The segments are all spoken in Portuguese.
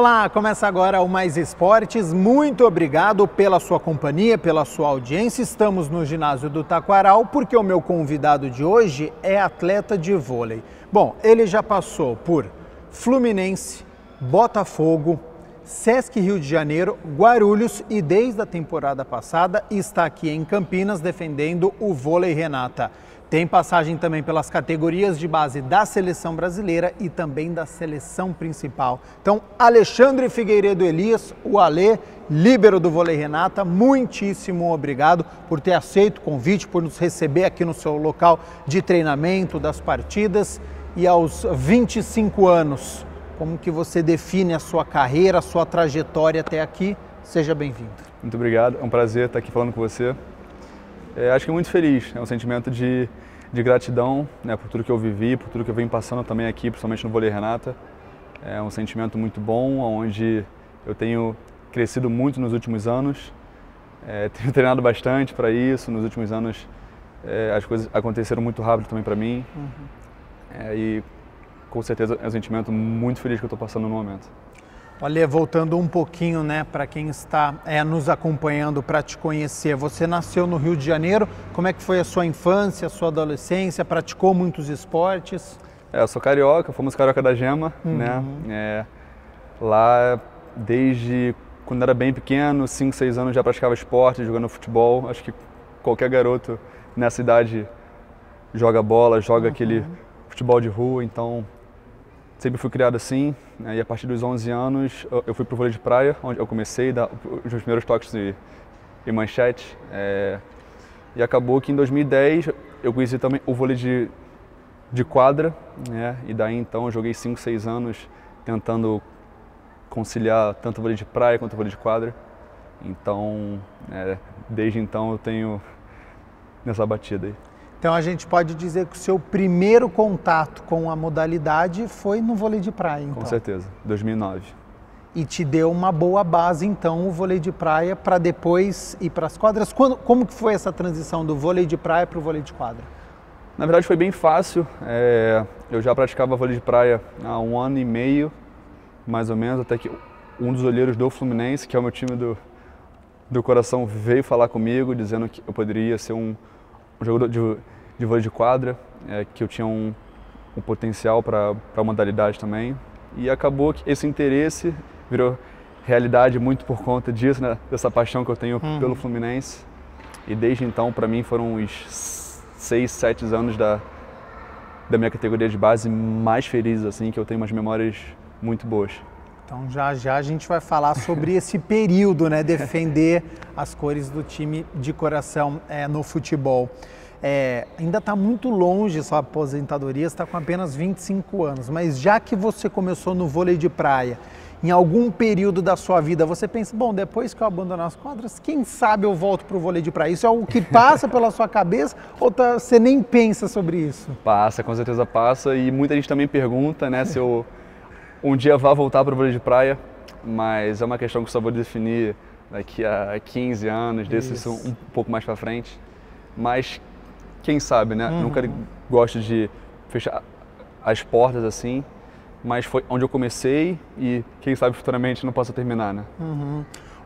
Olá, começa agora o Mais Esportes. Muito obrigado pela sua companhia, pela sua audiência. Estamos no ginásio do Taquaral porque o meu convidado de hoje é atleta de vôlei. Bom, ele já passou por Fluminense, Botafogo, Sesc Rio de Janeiro, Guarulhos e desde a temporada passada está aqui em Campinas defendendo o vôlei Renata. Tem passagem também pelas categorias de base da seleção brasileira e também da seleção principal. Então, Alexandre Figueiredo Elias, o Alê, líbero do vôlei Renata, muitíssimo obrigado por ter aceito o convite, por nos receber aqui no seu local de treinamento das partidas. E aos 25 anos, como que você define a sua carreira, a sua trajetória até aqui? Seja bem-vindo. Muito obrigado, é um prazer estar aqui falando com você. Acho que muito feliz, é um sentimento de gratidão, né, por tudo que eu vivi, por tudo que eu venho passando também aqui, principalmente no vôlei Renata. É um sentimento muito bom, onde eu tenho crescido muito nos últimos anos, tenho treinado bastante para isso, nos últimos anos as coisas aconteceram muito rápido também para mim. E com certeza é um sentimento muito feliz que eu estou passando no momento. Olha, voltando um pouquinho, né, para quem está nos acompanhando para te conhecer, você nasceu no Rio de Janeiro, como é que foi a sua infância, a sua adolescência, praticou muitos esportes? Eu sou carioca, fomos carioca da Gema, né, lá desde quando era bem pequeno, 5, 6 anos já praticava esporte, jogando futebol, acho que qualquer garoto nessa idade joga bola, joga aquele futebol de rua, então sempre fui criado assim, né, e a partir dos 11 anos eu fui para o vôlei de praia, onde eu comecei a dar os meus primeiros toques e manchete. E acabou que em 2010 eu conheci também o vôlei de quadra, né, e daí então eu joguei 5, 6 anos tentando conciliar tanto o vôlei de praia quanto o vôlei de quadra. Então, desde então eu tenho nessa batida aí. Então a gente pode dizer que o seu primeiro contato com a modalidade foi no vôlei de praia, então. Com certeza, 2009. E te deu uma boa base, então, o vôlei de praia para depois ir para as quadras. Como que foi essa transição do vôlei de praia para o vôlei de quadra? Na verdade foi bem fácil. Eu já praticava vôlei de praia há 1 ano e meio, mais ou menos, até que um dos olheiros do Fluminense, que é o meu time do coração, veio falar comigo, dizendo que eu poderia ser um jogador de vôlei de quadra, que eu tinha um potencial para a modalidade também. E acabou que esse interesse virou realidade muito por conta disso, né, dessa paixão que eu tenho pelo Fluminense. E desde então, para mim, foram os 6, 7 anos da minha categoria de base mais felizes, assim, que eu tenho umas memórias muito boas. Então já a gente vai falar sobre esse período, né, defender as cores do time de coração no futebol. Ainda está muito longe sua aposentadoria, você está com apenas 25 anos, mas já que você começou no vôlei de praia, em algum período da sua vida você pensa, bom, depois que eu abandonar as quadras, quem sabe eu volto para o vôlei de praia? Isso é algo que passa pela sua cabeça ou você nem pensa sobre isso? Passa, com certeza passa, e muita gente também pergunta, né, se eu um dia vá voltar para o vôlei de praia, mas é uma questão que só vou definir daqui a 15 anos, desses um pouco mais para frente. Mas quem sabe, né? Nunca gosto de fechar as portas assim, mas foi onde eu comecei e quem sabe futuramente não possa terminar, né?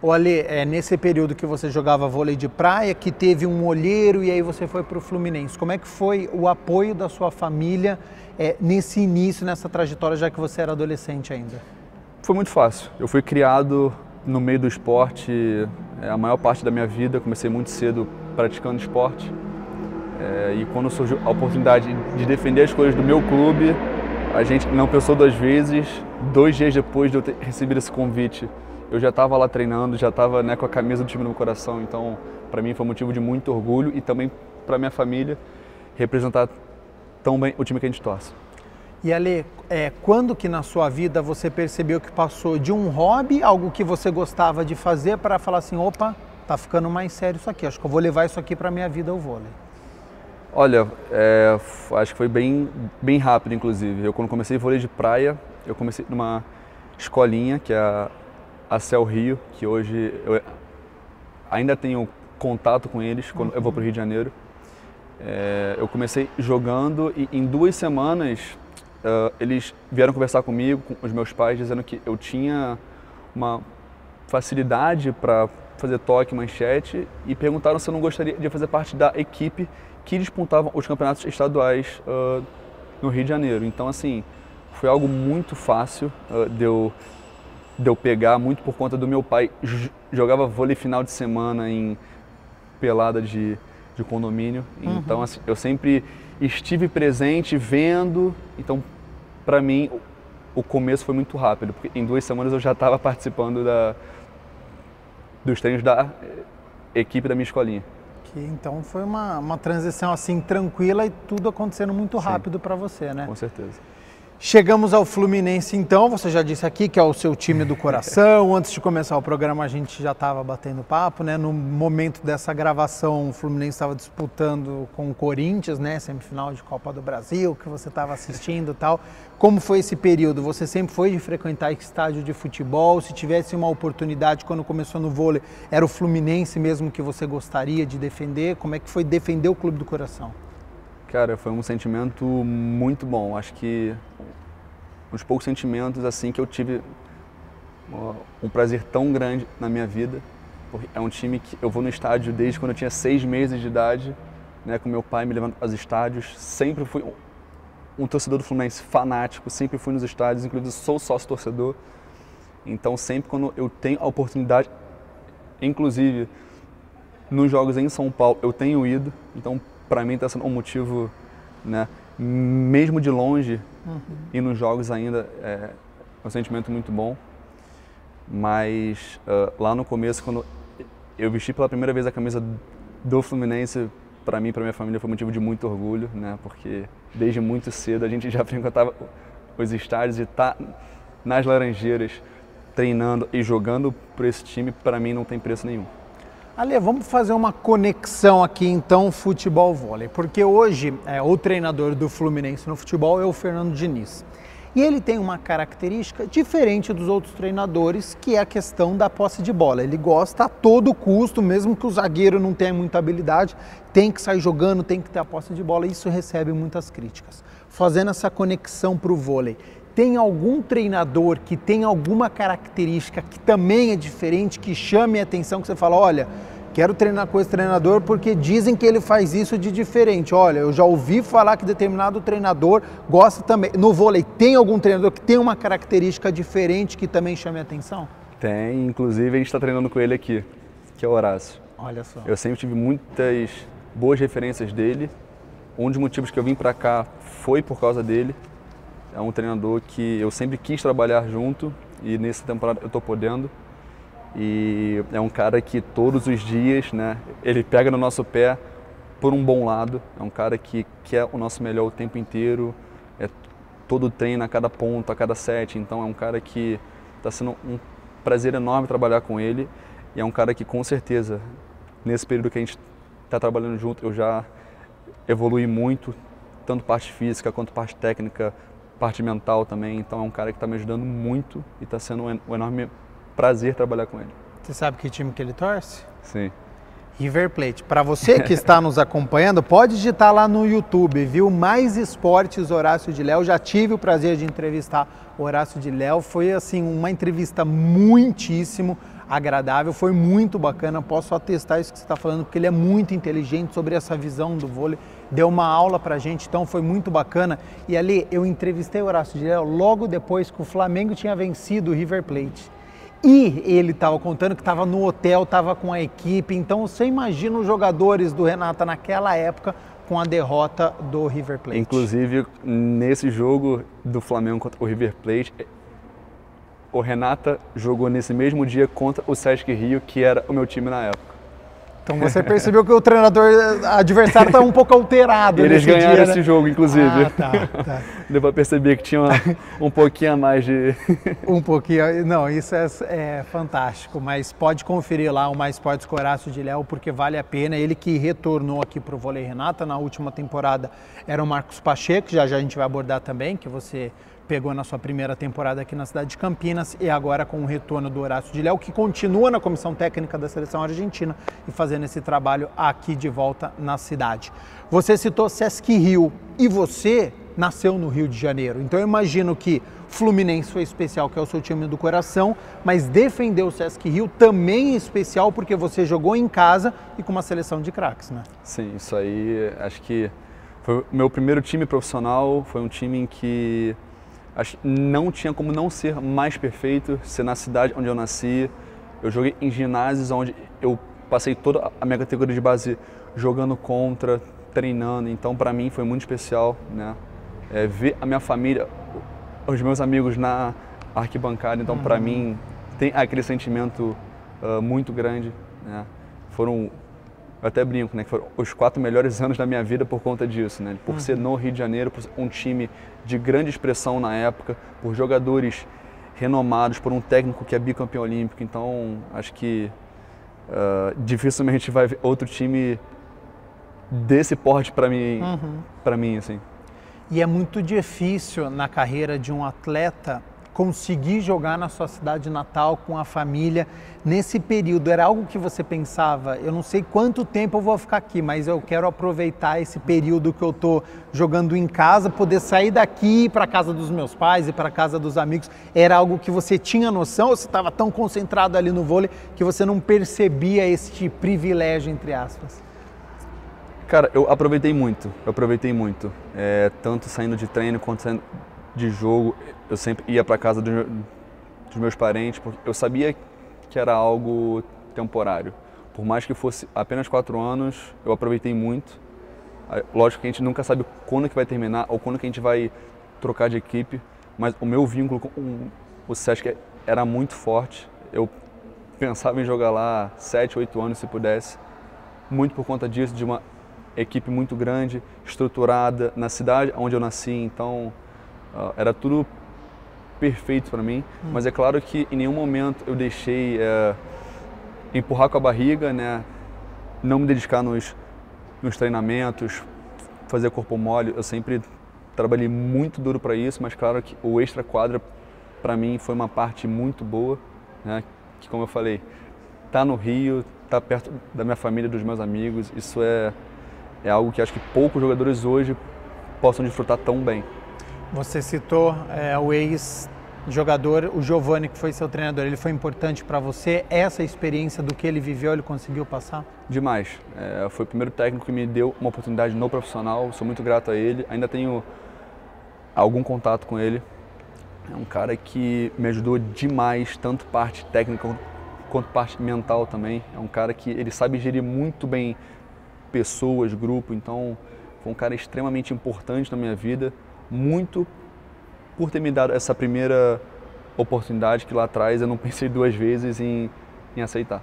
Olha, nesse período que você jogava vôlei de praia, que teve um olheiro e aí você foi para o Fluminense, como é que foi o apoio da sua família nesse início, nessa trajetória, já que você era adolescente ainda? Foi muito fácil. Eu fui criado no meio do esporte a maior parte da minha vida. Comecei muito cedo praticando esporte. E quando surgiu a oportunidade de defender as cores do meu clube, a gente não pensou 2 vezes. 2 dias depois de eu ter recebido esse convite, eu já estava lá treinando, já estava, né, com a camisa do time no meu coração. Então, para mim foi um motivo de muito orgulho e também para minha família representar tão bem o time que a gente torce. E Ale, quando que na sua vida você percebeu que passou de um hobby, algo que você gostava de fazer, para falar assim, opa, tá ficando mais sério isso aqui, acho que eu vou levar isso aqui para minha vida, o vôlei? Olha, acho que foi bem rápido, inclusive. Eu, quando comecei vôlei de praia, eu comecei numa escolinha, que é a Cel Rio, que hoje eu ainda tenho contato com eles quando eu vou para o Rio de Janeiro. Eu comecei jogando e em 2 semanas eles vieram conversar comigo, com os meus pais, dizendo que eu tinha uma facilidade para fazer toque, manchete, e perguntaram se eu não gostaria de fazer parte da equipe que disputavam os campeonatos estaduais no Rio de Janeiro. Então, assim, foi algo muito fácil de eu pegar, muito por conta do meu pai. Jogava vôlei final de semana em pelada de condomínio. Então, assim, eu sempre estive presente, vendo. Então, para mim, o começo foi muito rápido, porque em 2 semanas eu já estava participando dos treinos da equipe da minha escolinha. Então foi uma transição assim tranquila e tudo acontecendo muito rápido para você, né? Com certeza. Chegamos ao Fluminense então, você já disse aqui que é o seu time do coração. Antes de começar o programa a gente já estava batendo papo, né? No momento dessa gravação o Fluminense estava disputando com o Corinthians, né? Semifinal de Copa do Brasil, que você estava assistindo e tal. Como foi esse período? Você sempre foi de frequentar estádio de futebol? Se tivesse uma oportunidade quando começou no vôlei, era o Fluminense mesmo que você gostaria de defender? Como é que foi defender o clube do coração? Cara, foi um sentimento muito bom. Acho que um dos poucos sentimentos assim que eu tive um prazer tão grande na minha vida. Porque é um time que eu vou no estádio desde quando eu tinha 6 meses de idade, né, com meu pai me levando aos estádios. Sempre fui um torcedor do Fluminense fanático, sempre fui nos estádios, inclusive sou sócio torcedor. Então sempre quando eu tenho a oportunidade, inclusive nos jogos em São Paulo, eu tenho ido. Então para mim está sendo um motivo, né, mesmo de longe, e nos jogos ainda é um sentimento muito bom. Mas lá no começo, quando eu vesti pela primeira vez a camisa do Fluminense, para mim e para minha família foi motivo de muito orgulho, né, porque desde muito cedo a gente já frequentava os estádios e estar nas Laranjeiras treinando e jogando por esse time, para mim não tem preço nenhum. Ale, vamos fazer uma conexão aqui então futebol-vôlei, porque hoje o treinador do Fluminense no futebol é o Fernando Diniz. E ele tem uma característica diferente dos outros treinadores, que é a questão da posse de bola. Ele gosta a todo custo, mesmo que o zagueiro não tenha muita habilidade, tem que sair jogando, tem que ter a posse de bola, e isso recebe muitas críticas. Fazendo essa conexão para o vôlei, tem algum treinador que tem alguma característica que também é diferente, que chame a atenção, que você fala, olha, quero treinar com esse treinador porque dizem que ele faz isso de diferente. Olha, eu já ouvi falar que determinado treinador gosta também. No vôlei, tem algum treinador que tem uma característica diferente que também chame a atenção? Tem, inclusive a gente está treinando com ele aqui, que é o Horácio. Olha só. Eu sempre tive muitas boas referências dele. Um dos motivos que eu vim para cá foi por causa dele. É um treinador que eu sempre quis trabalhar junto e nessa temporada eu estou podendo. E é um cara que todos os dias, né, ele pega no nosso pé por um bom lado. É um cara que quer o nosso melhor o tempo inteiro. É todo treino, a cada ponto, a cada set. Então é um cara que está sendo um prazer enorme trabalhar com ele. E é um cara que com certeza, nesse período que a gente está trabalhando junto, eu já evolui muito, tanto parte física quanto parte técnica, parte mental também. Então é um cara que está me ajudando muito e está sendo um enorme prazer trabalhar com ele. Você sabe que time que ele torce? Sim. River Plate. Para você que está nos acompanhando, pode digitar lá no YouTube, viu? Mais Esportes Horácio de Léo. Já tive o prazer de entrevistar o Horácio de Léo. Foi assim uma entrevista muitíssimo agradável, foi muito bacana. Posso atestar isso que você está falando, porque ele é muito inteligente sobre essa visão do vôlei. Deu uma aula pra gente, então foi muito bacana. E ali eu entrevistei o Horácio de Léo logo depois que o Flamengo tinha vencido o River Plate. E ele estava contando que estava no hotel, estava com a equipe. Então você imagina os jogadores do Renata naquela época com a derrota do River Plate. Inclusive, nesse jogo do Flamengo contra o River Plate, o Renata jogou nesse mesmo dia contra o Sesc Rio, que era o meu time na época. Então você percebeu que o treinador adversário estava um pouco alterado. Eles ganharam dia, esse jogo, inclusive. Ah, tá. Deu para perceber que tinha um pouquinho a mais de... Um pouquinho, não, isso é fantástico, mas pode conferir lá o Mais Esportes com Horácio de Léo, porque vale a pena. Ele que retornou aqui para o Vôlei Renata, na última temporada era o Marcos Pacheco, já a gente vai abordar também, que você pegou na sua primeira temporada aqui na cidade de Campinas, e agora com o retorno do Horácio de Léo, que continua na comissão técnica da seleção argentina e fazendo esse trabalho aqui de volta na cidade. Você citou Sesc Rio, e você nasceu no Rio de Janeiro. Então eu imagino que Fluminense foi especial, que é o seu time do coração, mas defender o Sesc Rio também é especial porque você jogou em casa e com uma seleção de craques, né? Sim, isso aí acho que foi o meu primeiro time profissional, foi um time em que não tinha como não ser mais perfeito, ser na cidade onde eu nasci. Eu joguei em ginásios onde eu passei toda a minha categoria de base jogando contra, treinando, então para mim foi muito especial, né? Ver a minha família, os meus amigos na arquibancada, então para mim tem aquele sentimento muito grande, né? Eu até brinco, né, que foram os 4 melhores anos da minha vida por conta disso, né? Por ser no Rio de Janeiro, por ser um time de grande expressão na época, por jogadores renomados, por um técnico que é bicampeão olímpico, então acho que dificilmente vai ver outro time desse porte para mim, assim. E é muito difícil na carreira de um atleta conseguir jogar na sua cidade natal com a família nesse período. Era algo que você pensava, eu não sei quanto tempo eu vou ficar aqui, mas eu quero aproveitar esse período que eu estou jogando em casa, poder sair daqui para a casa dos meus pais e para a casa dos amigos. Era algo que você tinha noção ou você estava tão concentrado ali no vôlei que você não percebia este privilégio, entre aspas? Cara, eu aproveitei muito, tanto saindo de treino quanto saindo de jogo. Eu sempre ia para casa dos meus parentes, porque eu sabia que era algo temporário. Por mais que fosse apenas 4 anos, eu aproveitei muito. Lógico que a gente nunca sabe quando que vai terminar ou quando que a gente vai trocar de equipe, mas o meu vínculo com o Sesc era muito forte. Eu pensava em jogar lá 7, 8 anos se pudesse, muito por conta disso, de uma equipe muito grande, estruturada, na cidade onde eu nasci, então era tudo perfeito para mim, mas é claro que em nenhum momento eu deixei empurrar com a barriga, né? Não me dedicar nos treinamentos, fazer corpo mole. Eu sempre trabalhei muito duro para isso, mas claro que o extra quadra para mim foi uma parte muito boa, né? Que, como eu falei, tá no Rio, tá perto da minha família, dos meus amigos, isso é algo que acho que poucos jogadores hoje possam desfrutar tão bem. Você citou o ex-jogador, o Giovani, que foi seu treinador. Ele foi importante para você? Essa experiência do que ele viveu, ele conseguiu passar? Demais. Foi o primeiro técnico que me deu uma oportunidade no profissional. Sou muito grato a ele. Ainda tenho algum contato com ele. É um cara que me ajudou demais, tanto parte técnica quanto parte mental também. É um cara que ele sabe gerir muito bem pessoas, grupo. Então, foi um cara extremamente importante na minha vida. Muito por ter me dado essa primeira oportunidade que lá atrás eu não pensei 2 vezes em aceitar.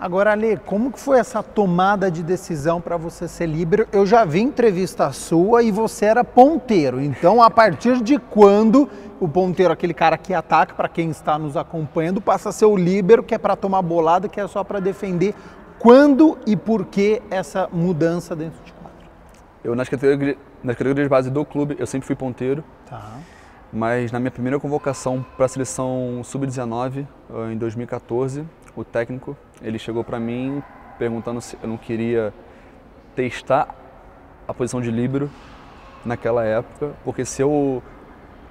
Agora, Ale, como que foi essa tomada de decisão para você ser líbero? Eu já vi entrevista sua e você era ponteiro. Então, a partir de quando o ponteiro, aquele cara que ataca, para quem está nos acompanhando, passa a ser o líbero, que é para tomar bolada, que é só para defender? Quando e por que essa mudança dentro de quadro? Eu, nas categorias de base do clube, eu sempre fui ponteiro. Tá. Mas na minha primeira convocação para a seleção sub-19, em 2014, o técnico, ele chegou para mim perguntando se eu não queria testar a posição de líbero naquela época, porque se eu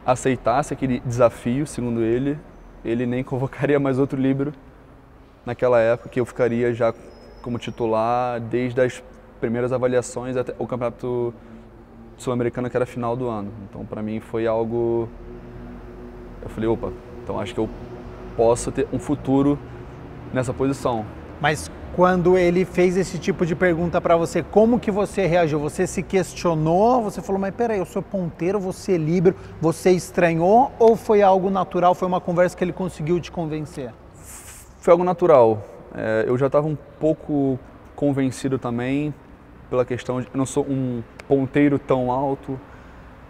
aceitasse aquele desafio, segundo ele, ele nem convocaria mais outro líbero naquela época, que eu ficaria já como titular desde as primeiras avaliações até o campeonato sul-americano, que era final do ano. Então, para mim, foi algo... Eu falei, opa, então acho que eu posso ter um futuro nessa posição. Mas quando ele fez esse tipo de pergunta para você, como que você reagiu? Você se questionou? Você falou, mas peraí, eu sou ponteiro, você é líbero, você estranhou? Ou foi algo natural, foi uma conversa que ele conseguiu te convencer? Foi algo natural. Eu já estava um pouco convencido também pela questão de eu não sou um ponteiro tão alto.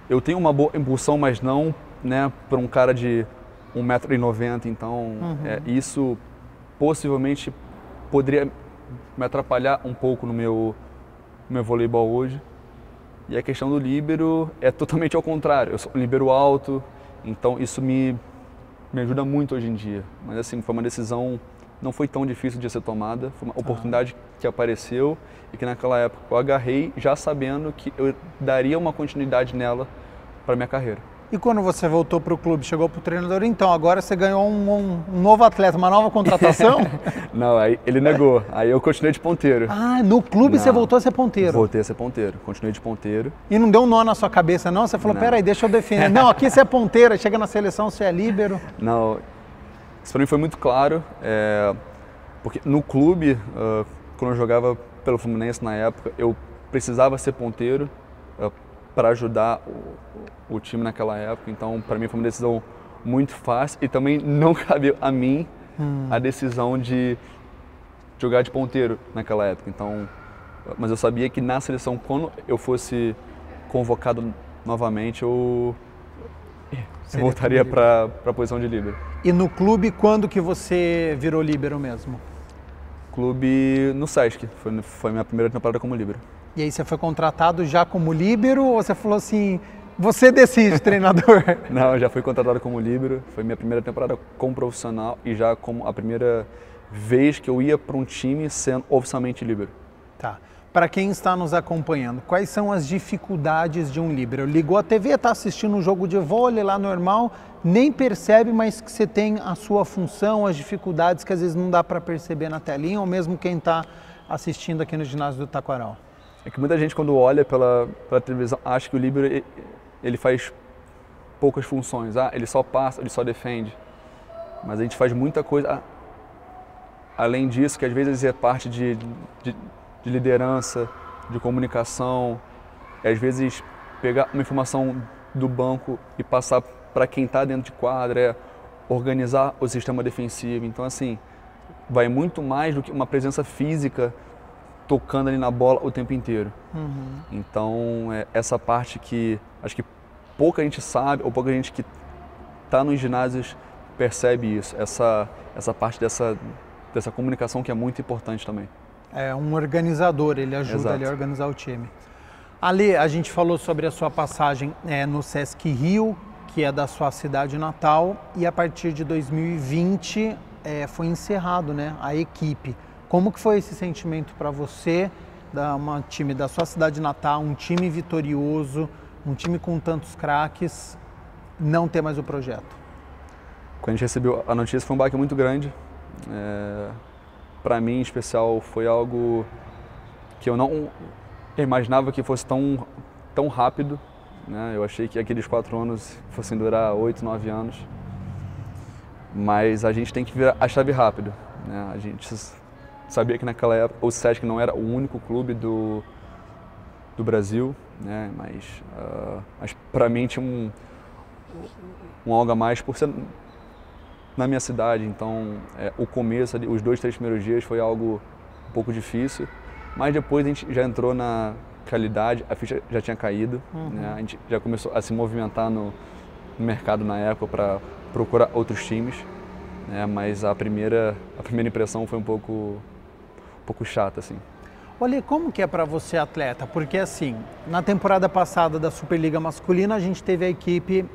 Eu tenho uma boa impulsão, mas não, né, para um cara de 1,90 m, então isso possivelmente poderia me atrapalhar um pouco no meu voleibol hoje. E a questão do líbero é totalmente ao contrário. Eu sou um líbero alto, então isso me ajuda muito hoje em dia. Mas assim, foi uma decisão, não foi tão difícil de ser tomada, foi uma oportunidade que apareceu e que naquela época eu agarrei já sabendo que eu daria uma continuidade nela para minha carreira. E quando você voltou para o clube, chegou para o treinador, então agora você ganhou um novo atleta, uma nova contratação? Não, aí ele negou. Aí eu continuei de ponteiro. Ah, no clube você voltou a ser ponteiro? Voltei a ser ponteiro, continuei de ponteiro. E não deu um nó na sua cabeça não? Você falou, peraí, deixa eu defender. Não, aqui você é ponteiro, chega na seleção, você é líbero. Não, isso para mim foi muito claro, porque no clube, quando eu jogava pelo Fluminense na época, eu precisava ser ponteiro para ajudar o time naquela época, então para mim foi uma decisão muito fácil e também não cabia a mim a decisão de jogar de ponteiro naquela época. Então, mas eu sabia que na seleção, quando eu fosse convocado novamente, eu voltaria para a posição de líbero. E no clube, quando que você virou líbero mesmo? Clube no Sesc, foi minha primeira temporada como líbero. E aí você foi contratado já como líbero ou você falou assim, você decide, treinador? Não, eu já fui contratado como líbero, foi minha primeira temporada como profissional e já como a primeira vez que eu ia para um time sendo oficialmente líbero. Tá. Para quem está nos acompanhando, quais são as dificuldades de um líbero? Ligou a TV, está assistindo um jogo de vôlei lá normal, nem percebe, mas que você tem a sua função, as dificuldades que às vezes não dá para perceber na telinha, ou mesmo quem está assistindo aqui no ginásio do Taquaral. É que muita gente, quando olha pela televisão, acha que o líbero ele faz poucas funções. Ele só passa, ele só defende. Mas a gente faz muita coisa além disso, que às vezes é parte de liderança, de comunicação. E às vezes pegar uma informação do banco e passar para quem está dentro de quadra, organizar o sistema defensivo. Então, assim, vai muito mais do que uma presença física tocando ali na bola o tempo inteiro. Então, essa parte que acho que pouca gente sabe, ou pouca gente que está nos ginásios percebe isso, essa parte dessa comunicação que é muito importante também. É um organizador, ele ajuda ali a organizar o time. Ali, a gente falou sobre a sua passagem no Sesc Rio, que é da sua cidade natal, e a partir de 2020 foi encerrado, né, a equipe. Como que foi esse sentimento para você, um time da sua cidade natal, um time vitorioso, um time com tantos craques, não ter mais o projeto? Quando a gente recebeu a notícia foi um baque muito grande. Para mim, em especial, foi algo que eu não imaginava que fosse tão rápido, né? Eu achei que aqueles 4 anos fossem durar 8, 9 anos. Mas a gente tem que virar a chave rápido, né? A gente sabia que naquela época o Sesc não era o único clube do Brasil, né? Mas para mim tinha um algo a mais por ser na minha cidade. Então o começo, os 2, 3 primeiros dias foi algo um pouco difícil, mas depois a gente já entrou na realidade, a ficha já tinha caído, né? A gente já começou a se movimentar no mercado na época para procurar outros times, né? Mas a primeira impressão foi um pouco chata, assim. Olha, como que é para você, atleta? Porque assim, na temporada passada da Superliga Masculina, a gente teve a equipe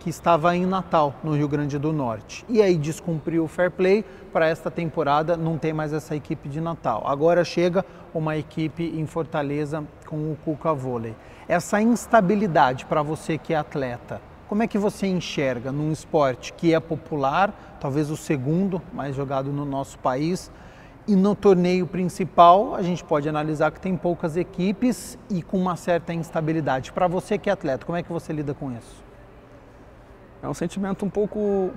que estava em Natal, no Rio Grande do Norte. E aí descumpriu o fair play, para esta temporada não tem mais essa equipe de Natal. Agora chega uma equipe em Fortaleza com o Cuca Vôlei. Essa instabilidade para você que é atleta, como é que você enxerga num esporte que é popular, talvez o segundo mais jogado no nosso país, e no torneio principal a gente pode analisar que tem poucas equipes e com uma certa instabilidade. Para você que é atleta, como é que você lida com isso? É um sentimento um pouco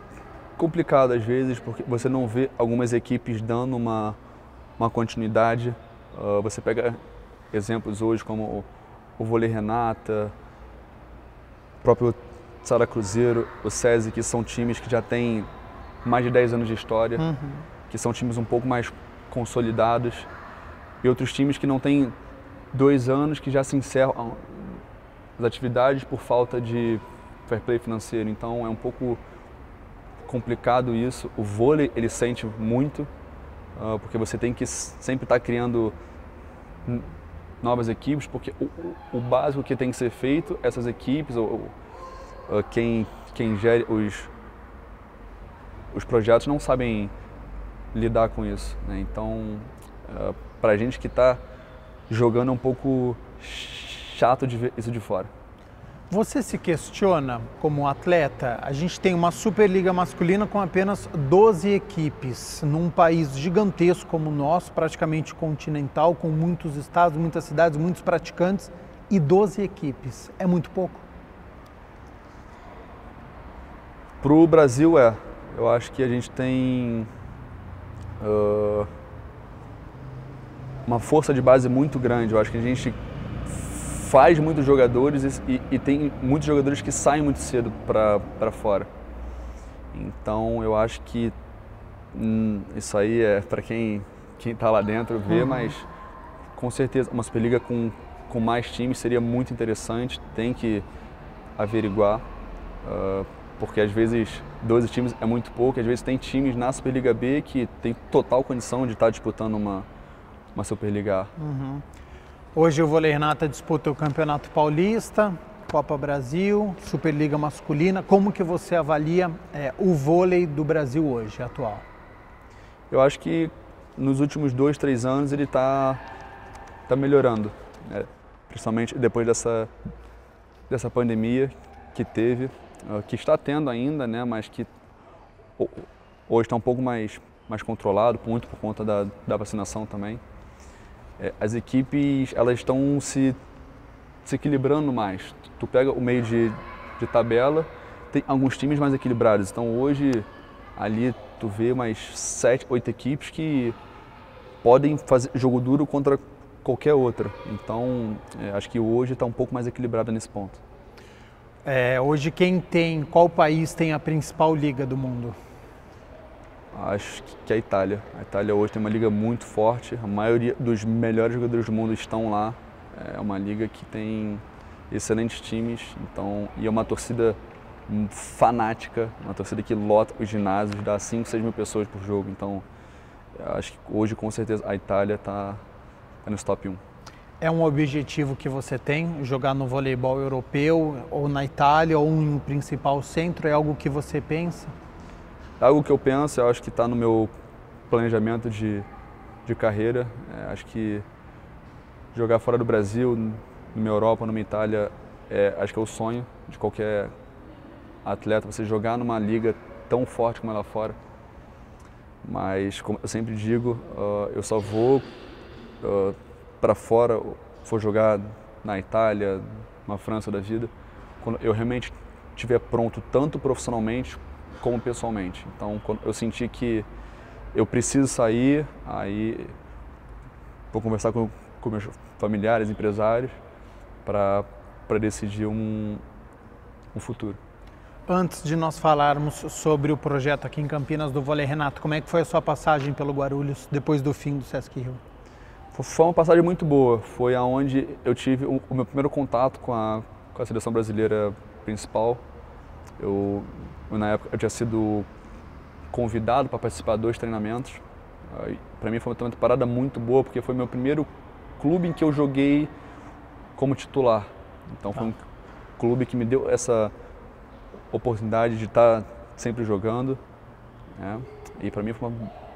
complicado às vezes, porque você não vê algumas equipes dando uma continuidade. Você pega exemplos hoje como o Vôlei Renata, o próprio Sara Cruzeiro, o SESI, que são times que já têm mais de 10 anos de história, que são times um pouco mais consolidados, e outros times que não têm 2 anos, que já se encerram as atividades por falta de fair play financeiro. Então é um pouco complicado isso. O vôlei ele sente muito, porque você tem que sempre estar criando novas equipes, porque o básico que tem que ser feito, essas equipes, quem gere os projetos não sabem lidar com isso, né? Então, para a gente que está jogando é um pouco chato de ver isso de fora. Você se questiona como atleta? A gente tem uma Superliga masculina com apenas 12 equipes, num país gigantesco como o nosso, praticamente continental, com muitos estados, muitas cidades, muitos praticantes e 12 equipes. É muito pouco? Para o Brasil eu acho que a gente tem uma força de base muito grande. Eu acho que a gente faz muitos jogadores e tem muitos jogadores que saem muito cedo para fora. Então eu acho que isso aí é para quem está lá dentro ver, mas com certeza uma Superliga com mais times seria muito interessante, tem que averiguar, porque às vezes 12 times é muito pouco, às vezes tem times na Superliga B que tem total condição de estar disputando uma Superliga A. Hoje o Vôlei Renata disputa o Campeonato Paulista, Copa Brasil, Superliga Masculina. Como que você avalia o vôlei do Brasil hoje, atual? Eu acho que nos últimos 2, 3 anos ele tá melhorando, né? Principalmente depois dessa pandemia que teve, que está tendo ainda, né? Mas que hoje está um pouco mais controlado, muito por conta da vacinação também. As equipes elas estão se equilibrando mais. Tu pega o meio de tabela, tem alguns times mais equilibrados. Então hoje ali tu vê mais 7, 8 equipes que podem fazer jogo duro contra qualquer outra. Então acho que hoje está um pouco mais equilibrado nesse ponto. Hoje qual país tem a principal liga do mundo? Acho que a Itália. A Itália hoje tem uma liga muito forte, a maioria dos melhores jogadores do mundo estão lá. É uma liga que tem excelentes times, então, e é uma torcida fanática, uma torcida que lota os ginásios, dá 5, 6 mil pessoas por jogo. Então, acho que hoje com certeza a Itália está nos top 1. É um objetivo que você tem, jogar no voleibol europeu, ou na Itália, ou em um principal centro? É algo que você pensa? Algo que eu penso, eu acho que está no meu planejamento de carreira. Acho que jogar fora do Brasil, numa Europa, numa Itália, acho que é o sonho de qualquer atleta, você jogar numa liga tão forte como ela fora. Mas, como eu sempre digo, eu só vou para fora, for jogar na Itália, na França da vida, quando eu realmente estiver pronto, tanto profissionalmente como pessoalmente. Então, quando eu senti que eu preciso sair, aí vou conversar com meus familiares, empresários, para decidir um futuro. Antes de nós falarmos sobre o projeto aqui em Campinas do Vôlei Renato, como é que foi a sua passagem pelo Guarulhos depois do fim do Sesc Rio? Foi uma passagem muito boa, foi aonde eu tive o meu primeiro contato com a seleção brasileira principal. Na época eu tinha sido convidado para participar de 2 treinamentos. Para mim foi uma temporada muito boa, porque foi meu primeiro clube em que eu joguei como titular. Então foi um clube que me deu essa oportunidade de estar sempre jogando, né? E para mim foi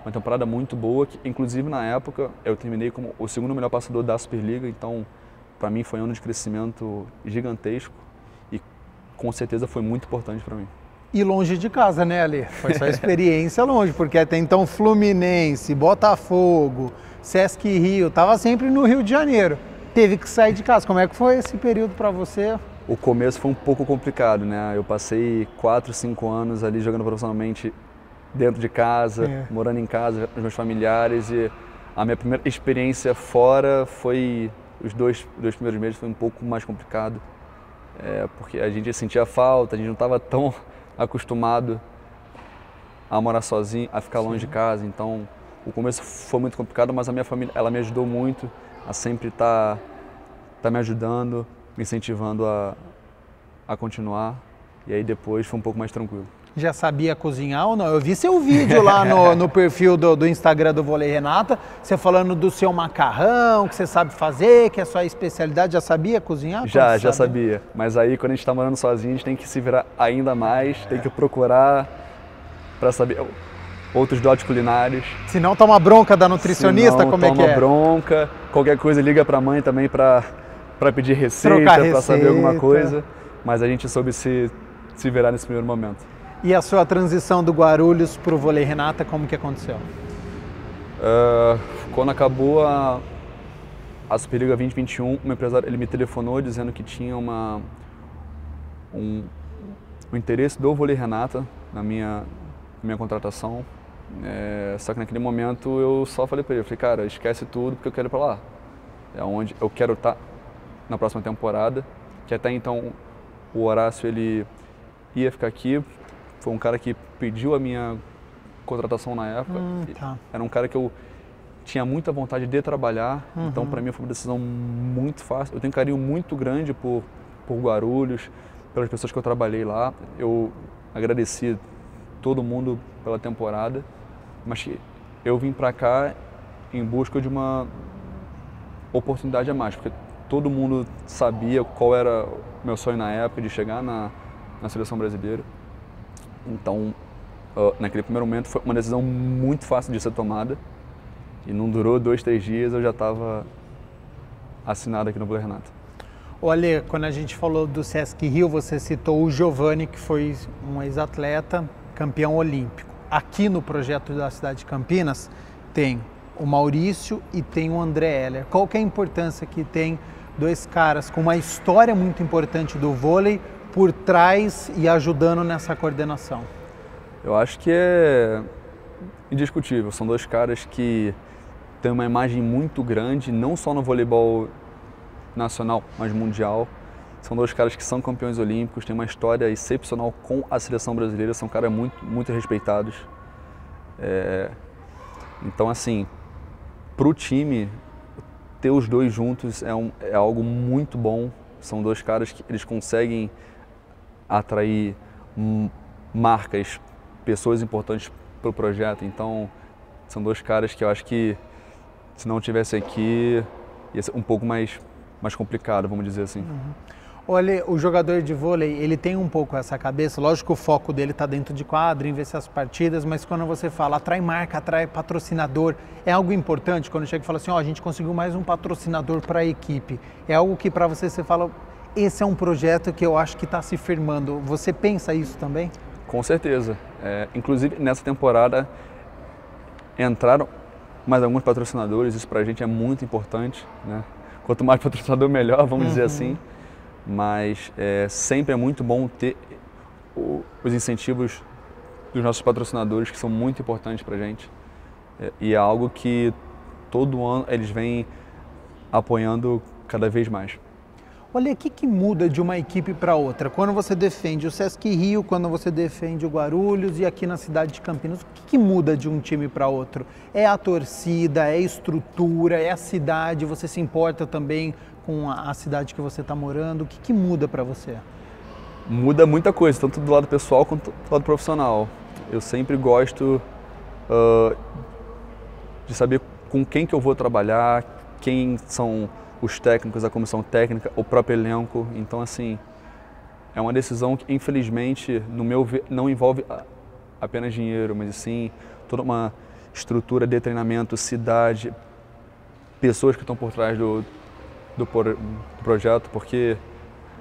uma temporada muito boa, que inclusive na época eu terminei como o segundo melhor passador da Superliga. Então para mim foi um ano de crescimento gigantesco e com certeza foi muito importante para mim. E longe de casa, né, Ale? Foi só experiência longe, porque até então Fluminense, Botafogo, Sesc Rio, estava sempre no Rio de Janeiro. Teve que sair de casa. Como é que foi esse período para você? O começo foi um pouco complicado, né? Eu passei 4, 5 anos ali jogando profissionalmente dentro de casa, morando em casa com os meus familiares, e a minha primeira experiência fora foi, os dois primeiros meses foi um pouco mais complicado, porque a gente sentia falta, a gente não estava tão acostumado a morar sozinho, a ficar longe de casa. Então o começo foi muito complicado, mas a minha família, ela me ajudou muito a sempre tá me ajudando, me incentivando a continuar, e aí depois foi um pouco mais tranquilo. Já sabia cozinhar ou não? Eu vi seu vídeo lá no perfil do Instagram do Vôlei Renata, você falando do seu macarrão, que você sabe fazer, que é a sua especialidade. Já sabia cozinhar? Já sabia. Mas aí quando a gente está morando sozinho, a gente tem que se virar ainda mais, tem que procurar para saber outros dotes culinários. Se não, toma bronca da nutricionista, como é que é? Toma bronca, qualquer coisa liga para a mãe também para pedir receita, para saber alguma coisa. mas a gente soube se virar nesse primeiro momento. E a sua transição do Guarulhos para o vôlei Renata, como que aconteceu? Quando acabou a Superliga 2021, o meu empresário ele me telefonou dizendo que tinha um interesse do vôlei Renata na minha contratação. Só que naquele momento eu só falei para ele, cara, esquece tudo porque eu quero ir para lá. É onde eu quero estar na próxima temporada, que até então o Horácio ele ia ficar aqui. Foi um cara que pediu a minha contratação na época. Tá. Era um cara que eu tinha muita vontade de trabalhar, então para mim foi uma decisão muito fácil. Eu tenho um carinho muito grande por Guarulhos, pelas pessoas que eu trabalhei lá. Eu agradeci todo mundo pela temporada, mas eu vim para cá em busca de uma oportunidade a mais, porque todo mundo sabia qual era o meu sonho na época de chegar na seleção brasileira. Então, naquele primeiro momento foi uma decisão muito fácil de ser tomada e não durou 2, 3 dias, eu já estava assinado aqui no vôlei Renata. Olha, quando a gente falou do Sesc Rio, você citou o Giovanni, que foi um ex-atleta, campeão olímpico. Aqui no projeto da cidade de Campinas tem o Maurício e tem o André Heller. Qual que é a importância que tem dois caras com uma história muito importante do vôlei por trás e ajudando nessa coordenação? Eu acho que é indiscutível. São dois caras que têm uma imagem muito grande, não só no voleibol nacional, mas mundial. São dois caras que são campeões olímpicos, têm uma história excepcional com a seleção brasileira, são caras muito respeitados. Então, assim, para o time, ter os dois juntos é algo muito bom. São dois caras que eles conseguem atrair marcas, pessoas importantes para o projeto. Então, são dois caras que eu acho que, se não tivesse aqui, ia ser um pouco mais complicado, vamos dizer assim. Olha, o jogador de vôlei, ele tem um pouco essa cabeça, lógico que o foco dele está dentro de quadro, em vencer as partidas, mas quando você fala atrai marca, atrai patrocinador, é algo importante quando chega e fala assim, a gente conseguiu mais um patrocinador para a equipe. É algo que para você fala, esse é um projeto que eu acho que está se firmando. Você pensa isso também? Com certeza. Inclusive, nessa temporada, entraram mais alguns patrocinadores, isso para a gente é muito importante, né? Quanto mais patrocinador, melhor, vamos dizer assim. Mas sempre é muito bom ter os incentivos dos nossos patrocinadores, que são muito importantes para a gente. E é algo que todo ano eles vêm apoiando cada vez mais. Olha, o que muda de uma equipe para outra? Quando você defende o Sesc Rio, quando você defende o Guarulhos e aqui na cidade de Campinas, o que muda de um time para outro? É a torcida, é a estrutura, é a cidade, você se importa também com a cidade que você está morando? O que muda para você? Muda muita coisa, tanto do lado pessoal quanto do lado profissional. Eu sempre gosto de saber com quem que eu vou trabalhar, quem são os técnicos, a comissão técnica, o próprio elenco. Então, assim, é uma decisão que, infelizmente, no meu ver, não envolve apenas dinheiro, mas sim toda uma estrutura de treinamento, cidade, pessoas que estão por trás do projeto, porque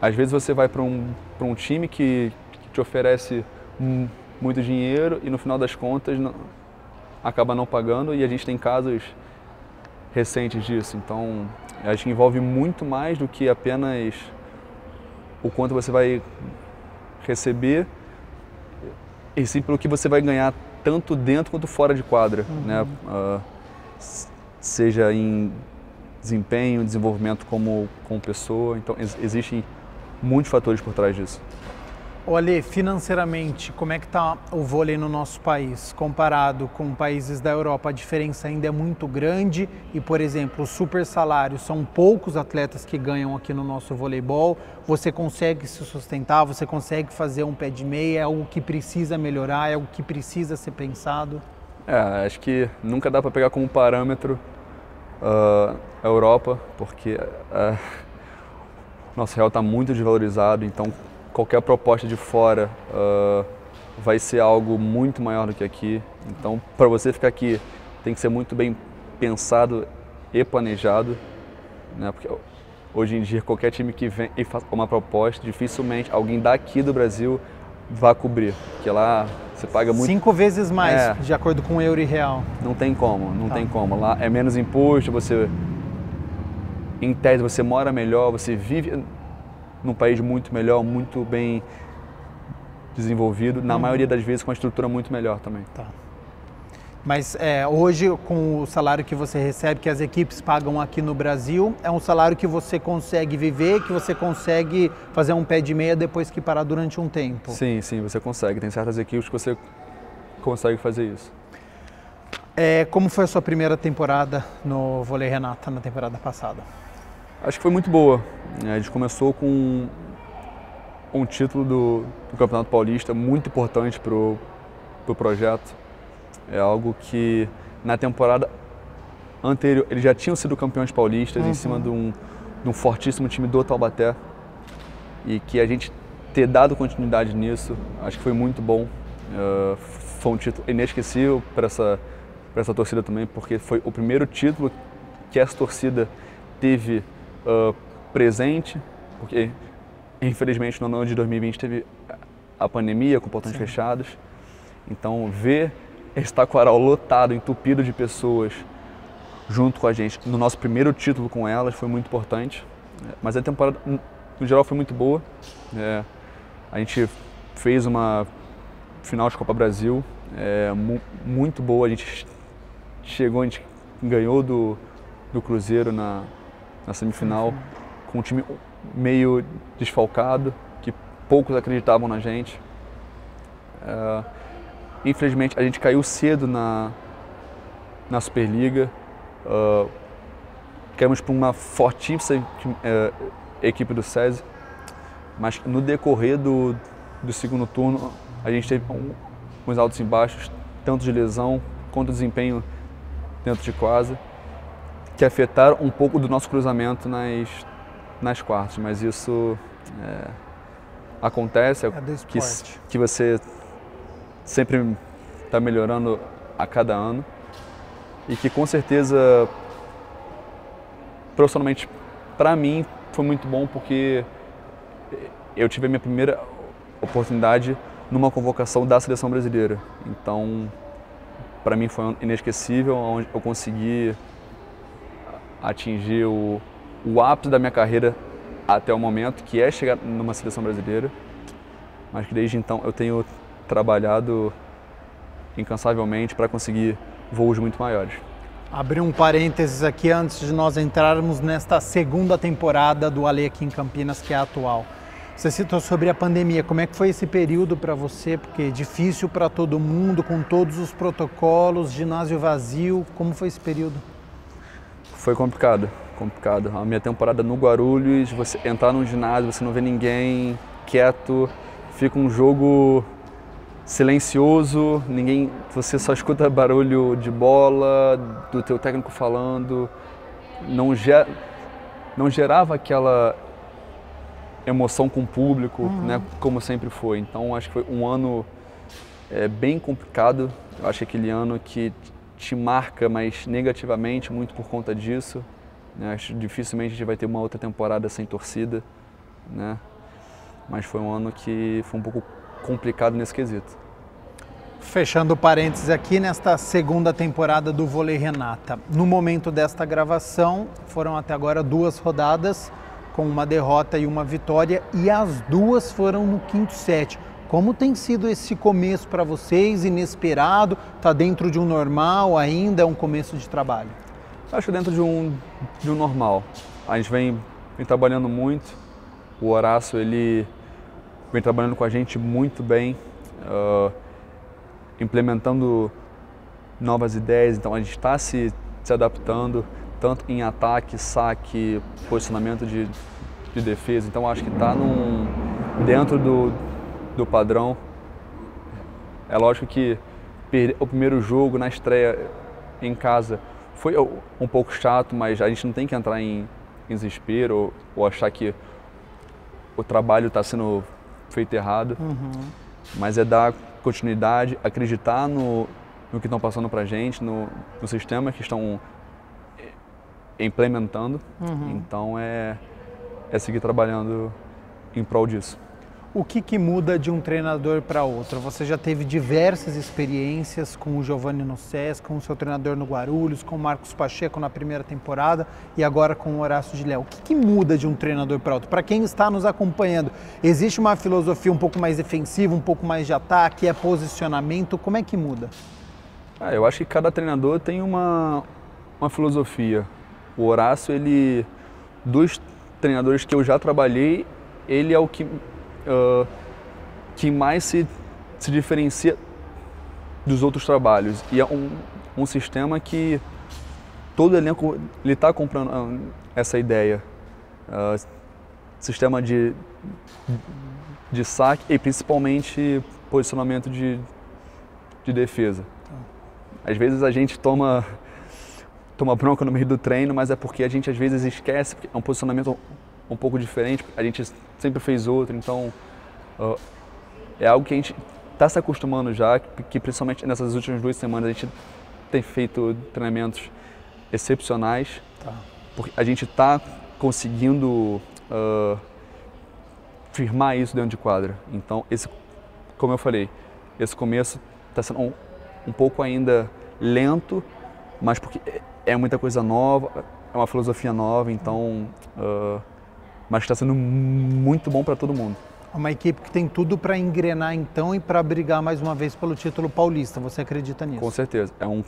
às vezes você vai para um time que te oferece muito dinheiro e no final das contas acaba não pagando, e a gente tem casos recentes disso. Então, acho que envolve muito mais do que apenas o quanto você vai receber, e sim pelo que você vai ganhar tanto dentro quanto fora de quadra, né? Seja em desempenho, desenvolvimento como pessoa. Então, existem muitos fatores por trás disso. Olha, financeiramente, como é que está o vôlei no nosso país? Comparado com países da Europa, a diferença ainda é muito grande e, por exemplo, os super salários, são poucos atletas que ganham aqui no nosso voleibol. Você consegue se sustentar, você consegue fazer um pé de meia, é algo que precisa melhorar, é algo que precisa ser pensado? Acho que nunca dá para pegar como parâmetro a Europa, porque nosso real está muito desvalorizado, então qualquer proposta de fora vai ser algo muito maior do que aqui. Então, para você ficar aqui, tem que ser muito bem pensado e planejado, né? Porque Hoje em dia, qualquer time que vem e faz uma proposta, dificilmente alguém daqui do Brasil vai cobrir, porque lá você paga muito... 5 vezes mais, de acordo com o euro e real. Não tem como, não tem como. Lá é menos imposto, você, em tese, você mora melhor, você vive num país muito melhor, muito bem desenvolvido, na maioria das vezes com uma estrutura muito melhor também. Tá. Mas hoje, com o salário que você recebe, que as equipes pagam aqui no Brasil, é um salário que você consegue viver, que você consegue fazer um pé de meia depois que parar durante um tempo? Sim, sim, você consegue. Tem certas equipes que você consegue fazer isso. Como foi a sua primeira temporada no Vôlei Renata, na temporada passada? Acho que foi muito boa. A gente começou com um título do Campeonato Paulista muito importante para o projeto. É algo que na temporada anterior eles já tinham sido campeões paulistas em cima de um fortíssimo time do Taubaté, e que a gente ter dado continuidade nisso, acho que foi muito bom. Foi um título inesquecível para essa torcida também, porque foi o primeiro título que essa torcida teve presente, porque infelizmente no ano de 2020 teve a pandemia com portões fechados. Então ver esse Taquaral lotado, entupido de pessoas junto com a gente no nosso primeiro título com elas foi muito importante. Mas a temporada no geral foi muito boa. A gente fez uma final de Copa Brasil muito boa. A gente chegou, a gente ganhou do Cruzeiro na semifinal, com um time meio desfalcado, que poucos acreditavam na gente. Infelizmente, a gente caiu cedo na Superliga, caímos para uma fortíssima equipe do SESI, mas no decorrer do segundo turno, a gente teve uns altos e baixos, tanto de lesão quanto desempenho dentro de quadra, que afetaram um pouco do nosso cruzamento nas quartas, mas isso acontece, que você sempre está melhorando a cada ano, e que com certeza, profissionalmente, para mim foi muito bom, porque eu tive a minha primeira oportunidade numa convocação da seleção brasileira. Então, para mim foi inesquecível, onde eu consegui atingir o ápice da minha carreira até o momento, que é chegar numa seleção brasileira, mas que desde então eu tenho trabalhado incansavelmente para conseguir voos muito maiores. Abrir um parênteses aqui antes de nós entrarmos nesta segunda temporada do Ale aqui em Campinas, que é a atual. Você citou sobre a pandemia, como é que foi esse período para você? Porque é difícil para todo mundo, com todos os protocolos, ginásio vazio, como foi esse período? Foi complicado. A minha temporada no Guarulhos, você entrar num ginásio, você não vê ninguém, quieto, fica um jogo silencioso, você só escuta barulho de bola, do teu técnico falando, não gerava aquela emoção com o público, né, como sempre foi. Então acho que foi um ano bem complicado. Eu acho que aquele ano que te marca, mas negativamente, muito por conta disso. Né? Acho que dificilmente a gente vai ter uma outra temporada sem torcida, né? Mas foi um ano que foi um pouco complicado nesse quesito. Fechando parênteses aqui, nesta segunda temporada do Vôlei Renata. No momento desta gravação, foram até agora 2 rodadas, com uma derrota e uma vitória, e as 2 foram no quinto set. Como tem sido esse começo para vocês? Inesperado? Está dentro de um normal ainda? É um começo de trabalho? Acho dentro de um normal. A gente vem trabalhando muito. O Horácio, ele vem trabalhando com a gente muito bem, implementando novas ideias. Então a gente está se adaptando, tanto em ataque, saque, posicionamento de defesa. Então acho que está dentro do padrão. É lógico que perder o primeiro jogo na estreia em casa foi um pouco chato, mas a gente não tem que entrar em desespero ou achar que o trabalho está sendo feito errado. Mas é dar continuidade, acreditar no que estão passando para a gente, no sistema que estão implementando. Então é seguir trabalhando em prol disso. O que muda de um treinador para outro? Você já teve diversas experiências com o Giovanni no SESC, com o seu treinador no Guarulhos, com o Marcos Pacheco na primeira temporada e agora com o Horácio de Léo. O que muda de um treinador para outro? Para quem está nos acompanhando, existe uma filosofia um pouco mais defensiva, um pouco mais de ataque, é posicionamento? Como é que muda? Eu acho que cada treinador tem uma filosofia. O Horácio, dos treinadores que eu já trabalhei, ele é o que mais se diferencia dos outros trabalhos. E é um sistema que todo elenco está comprando essa ideia. Sistema de saque e principalmente posicionamento de defesa. Às vezes a gente toma bronca no meio do treino, mas é porque a gente às vezes esquece, porque é um posicionamento um pouco diferente, a gente sempre fez outro, então é algo que a gente está se acostumando já, que principalmente nessas últimas 2 semanas a gente tem feito treinamentos excepcionais, porque a gente está conseguindo firmar isso dentro de quadra. Então, como eu falei, esse começo está sendo um pouco ainda lento, mas porque é muita coisa nova, é uma filosofia nova, então mas está sendo muito bom para todo mundo. Uma equipe que tem tudo para engrenar então e para brigar mais uma vez pelo título paulista, você acredita nisso? Com certeza, é um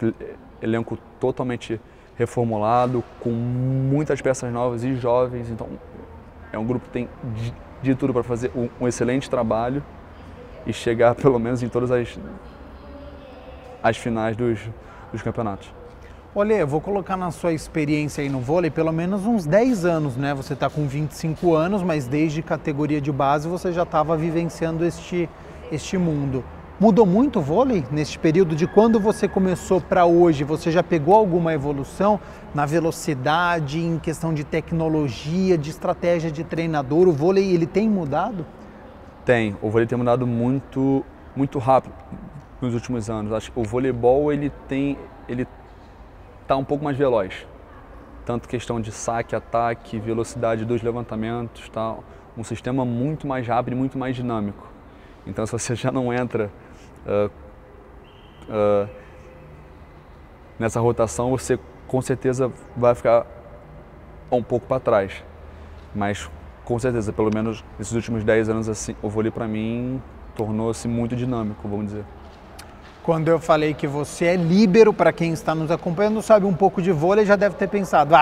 elenco totalmente reformulado, com muitas peças novas e jovens, então é um grupo que tem de tudo para fazer um excelente trabalho e chegar pelo menos em todas as finais dos campeonatos. Olha, eu vou colocar na sua experiência aí no vôlei pelo menos uns 10 anos, né? Você está com 25 anos, mas desde categoria de base você já estava vivenciando este mundo. Mudou muito o vôlei neste período de quando você começou para hoje? Você já pegou alguma evolução na velocidade, em questão de tecnologia, de estratégia de treinador? O vôlei, ele tem mudado? Tem. O vôlei tem mudado muito, muito rápido nos últimos anos. Acho que o voleibol, ele está um pouco mais veloz. Tanto questão de saque, ataque, velocidade dos levantamentos, tá? Um sistema muito mais rápido e muito mais dinâmico. Então, se você já não entra nessa rotação, você com certeza vai ficar um pouco para trás. Mas, com certeza, pelo menos nesses últimos 10 anos, assim, o vôlei para mim tornou-se muito dinâmico, vamos dizer. Quando eu falei que você é líbero, para quem está nos acompanhando, sabe um pouco de vôlei, já deve ter pensado,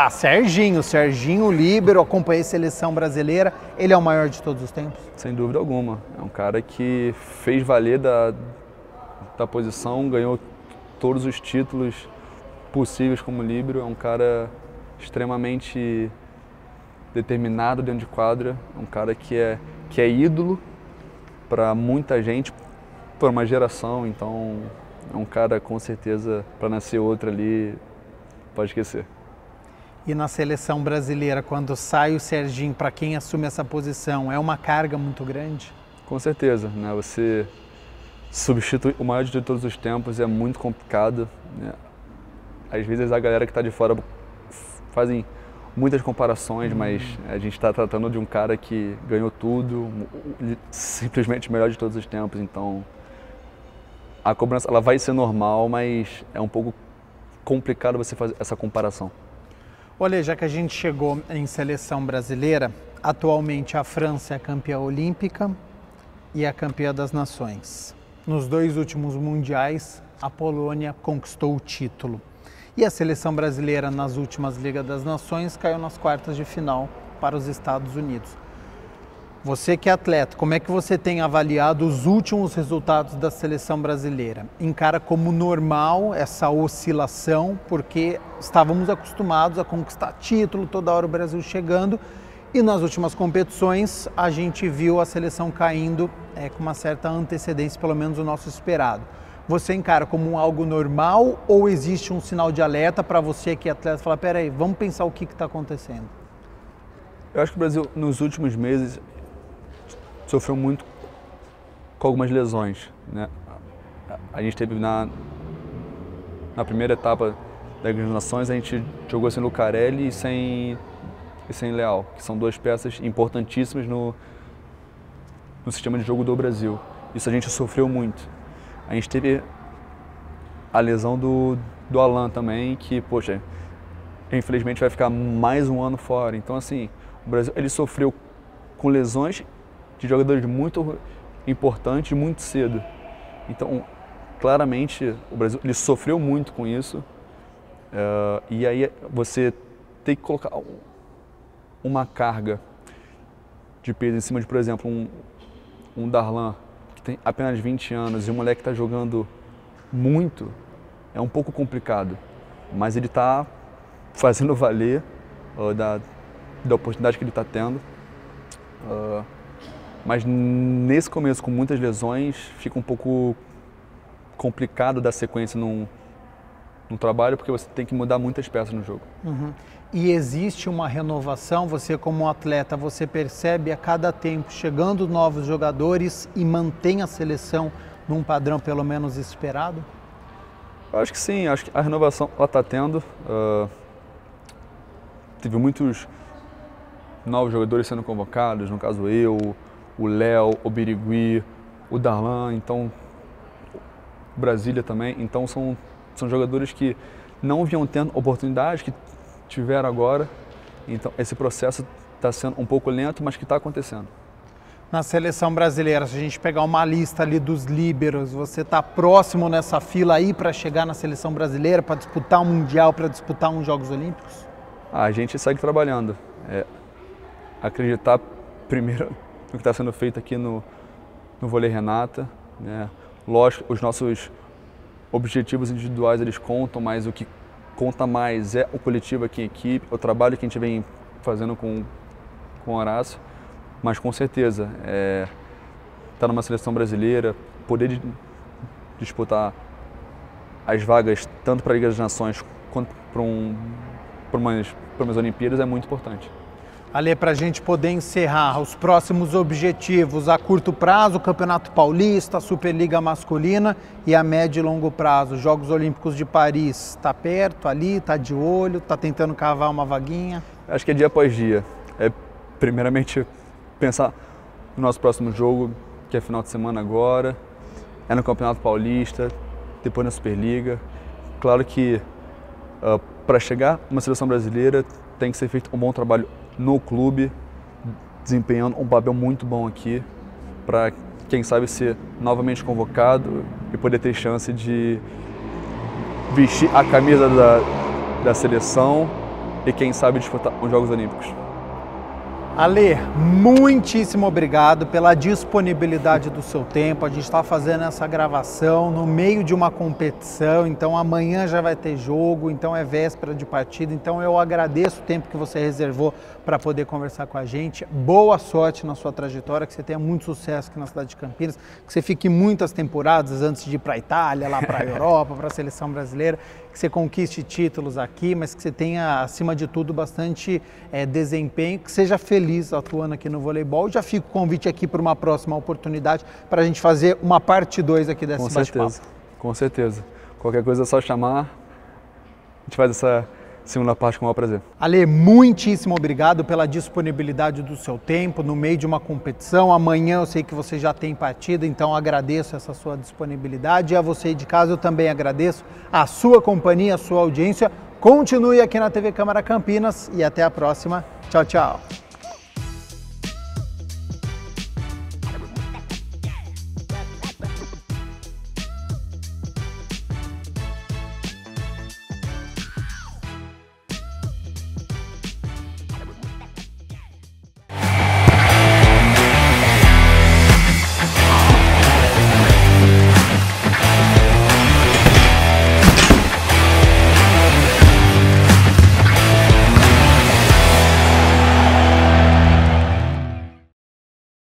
Serginho líbero, acompanhei a seleção brasileira, ele é o maior de todos os tempos? Sem dúvida alguma, é um cara que fez valer da posição, ganhou todos os títulos possíveis como líbero, é um cara extremamente determinado dentro de quadra, é um cara que é ídolo para muita gente, por uma geração, então é um cara com certeza para nascer outro ali, pode esquecer. E na seleção brasileira, quando sai o Serginho, para quem assume essa posição, é uma carga muito grande? Com certeza, né? Você substituir o maior de todos os tempos é muito complicado, né? Às vezes a galera que está de fora fazem muitas comparações, mas a gente está tratando de um cara que ganhou tudo, simplesmente o melhor de todos os tempos, então a cobrança ela vai ser normal, mas é um pouco complicado você fazer essa comparação. Olha, já que a gente chegou em seleção brasileira, atualmente a França é a campeã olímpica e a campeã das nações. Nos 2 últimos mundiais, a Polônia conquistou o título. E a seleção brasileira, nas últimas Ligas das Nações, caiu nas quartas de final para os Estados Unidos. Você que é atleta, como é que você tem avaliado os últimos resultados da seleção brasileira? Encara como normal essa oscilação, porque estávamos acostumados a conquistar título, toda hora o Brasil chegando, e nas últimas competições a gente viu a seleção caindo com uma certa antecedência, pelo menos o nosso esperado. Você encara como algo normal ou existe um sinal de alerta para você que é atleta falar, peraí, vamos pensar o que está acontecendo? Eu acho que o Brasil, nos últimos meses, sofreu muito com algumas lesões, né? A gente teve na primeira etapa da Liga das Nações, a gente jogou sem Lucarelli e sem e sem Leal, que são duas peças importantíssimas no sistema de jogo do Brasil. Isso a gente sofreu muito. A gente teve a lesão do Alan também, que, poxa, infelizmente vai ficar mais um ano fora. Então, assim, o Brasil ele sofreu com lesões de jogadores muito importantes muito cedo. Então, claramente, o Brasil ele sofreu muito com isso. E aí você tem que colocar uma carga de peso em cima de, por exemplo, um Darlan, que tem apenas 20 anos, e um moleque que está jogando muito, é um pouco complicado. Mas ele está fazendo valer da oportunidade que ele está tendo. Mas nesse começo, com muitas lesões, fica um pouco complicado dar sequência num trabalho, porque você tem que mudar muitas peças no jogo. Uhum. E existe uma renovação, você como atleta, você percebe a cada tempo chegando novos jogadores e mantém a seleção num padrão pelo menos esperado? Eu acho que sim, acho que a renovação ela está tendo. Teve muitos novos jogadores sendo convocados, no caso eu, o Léo, o Birigui, o Darlan, então Brasília também. Então são jogadores que não vinham tendo oportunidade, que tiveram agora. Então esse processo está sendo um pouco lento, mas que está acontecendo. Na seleção brasileira, se a gente pegar uma lista ali dos líberos, você está próximo nessa fila aí para chegar na seleção brasileira, para disputar um Mundial, para disputar uns Jogos Olímpicos? A gente segue trabalhando. Acreditar primeiro no que está sendo feito aqui no Vôlei Renata, né? Lógico, os nossos objetivos individuais eles contam, mas o que conta mais é o coletivo aqui em equipe, o trabalho que a gente vem fazendo com o Horácio. Mas com certeza, estar numa seleção brasileira, poder disputar as vagas tanto para a Liga das Nações quanto para umas Olimpíadas é muito importante. Ale, para a gente poder encerrar os próximos objetivos a curto prazo, o Campeonato Paulista, a Superliga Masculina e a médio e longo prazo, Jogos Olímpicos de Paris, está perto ali, está de olho, está tentando cavar uma vaguinha? Acho que é dia após dia. Primeiramente, pensar no nosso próximo jogo, que é final de semana agora, no Campeonato Paulista, depois na Superliga. Claro que para chegar uma seleção brasileira tem que ser feito um bom trabalho no clube, desempenhando um papel muito bom aqui, para quem sabe ser novamente convocado e poder ter chance de vestir a camisa da seleção e quem sabe disputar os Jogos Olímpicos. Ale, muitíssimo obrigado pela disponibilidade do seu tempo. A gente está fazendo essa gravação no meio de uma competição, então amanhã já vai ter jogo, então é véspera de partida. Então eu agradeço o tempo que você reservou para poder conversar com a gente. Boa sorte na sua trajetória, que você tenha muito sucesso aqui na cidade de Campinas, que você fique muitas temporadas antes de ir para a Itália, lá para a Europa, para a seleção brasileira, que você conquiste títulos aqui, mas que você tenha, acima de tudo, bastante desempenho, que seja feliz atuando aqui no voleibol. Já fica o convite aqui para uma próxima oportunidade para a gente fazer uma parte 2 aqui desse bate-papo. Com certeza. Qualquer coisa é só chamar, a gente faz essa segunda parte com o maior prazer. Ale, muitíssimo obrigado pela disponibilidade do seu tempo no meio de uma competição. Amanhã eu sei que você já tem partida, então agradeço essa sua disponibilidade. E a você de casa eu também agradeço a sua companhia, a sua audiência. Continue aqui na TV Câmara Campinas e até a próxima. Tchau, tchau.